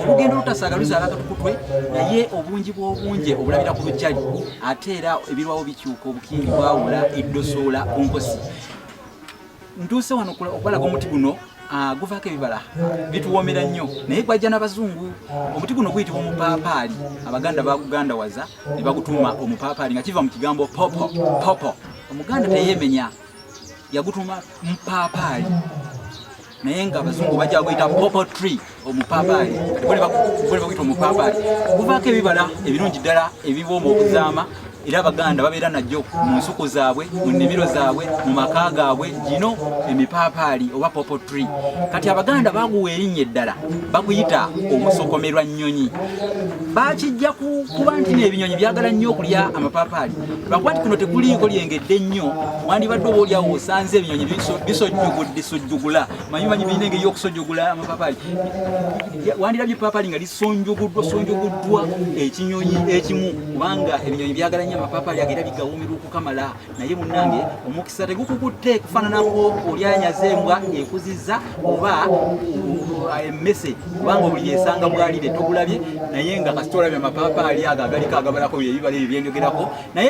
Olugendo lutasagaluza akatukutwe naye obungi bw'obungi obulabira ku lujjali ate era ebirwawo bikyuka obukingi bwawula eddosoola ku nkosi. Ntuuse wano okubalaga omuti guno guvaako ebibala bituwoomera nnyo naye gwajja n'abazungu. Omuti guno guyitibwa omupaapaali, abaganda bagugandawaza ne bagutuuma omupaapaali nga kiva mu kigambo popo. Omuganda teyeemenya yagutuuma mupaapaali naye nga abazungu bajja baguyita popo tree omupaapaali kati bwe baguyita omupaapaali. Guvaako ebibala ebirungi ddala ebibooma okuzaama era abaganda babeera najjo mu nsuku zaabwe, mu nnimiro zaabwe, mu maka gaabwe gino emipaapaali oba popo tree. Kati abaganda baguwa erinnya eddala baguyita omusokomerwa nnyonyi. Bakijja kuba nti n'ebinyonyi byagala nnyo okulya amapaapaali. Lwakuba nti kuno tekuliiko lyengedde nnyo wandibadde oba olyawo osanze ebinyonyi bisojjugula manyimanyi birina engeri y'okusojjugula amapaapaali. Wandirabye epaapaali nga lisonjuguddwa ekinyonyi ekimu kubanga ebinyonyi byagala nnyo amapaapaali agera bigawumirwa okukamala. Naye munnange omukisa tegukukutte kufaananako olyanyaza embwa ekuzizza oba emmese kubanga buli yesanga bwalire togulabye naye nga kasita olabye amapaapaali ago agaliko agabalako ebibala ebyo byenjogerako. Naye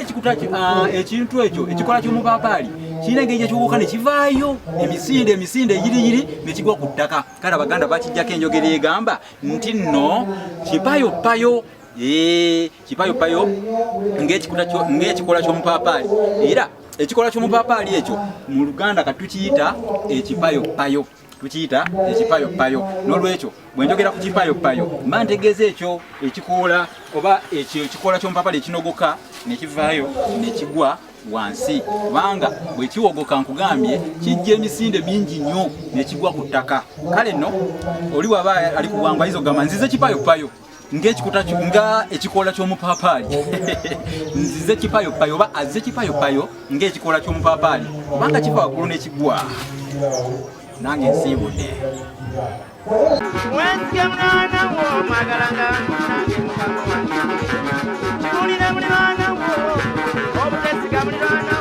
ekintu ekyo ekikola ky'omupaapaali kirina engeri gyekikuuka ne kivaayo emisinde eyiriyiri ne kigwa ku ttaka. Kale abaganda bakijjako enjogera egamba nti nno kipayopayo. Kipayopayo ng'ekikola ky'omupaapaali era ekikola ky'omupaapaali ekyo mu Luganda katukiyita ekipayopayo. Tukiyita ekipayopayo. N'olwekyo bwe njogera ku kipayopayo mba ntegeeza ekyo ekikoola oba ekikola ky'omupaapaali ekinogoka ne kivaayo ne kigwa wansi kubanga bwe kiwogoka nkugambye kijja emisinde mingi nnyo ne kigwa ku ttaka. Kale nno oli waba ali kuwangwa izo gamba nzize kipayopayo nga ekikola ky'omupaapaali nzize kipayopayo oba azze kipayopayo ng'ekikola ky'omupaapaali kubanga kiva waggulu ne kigwa. Nange nsiibudde. Obutesiga muliraana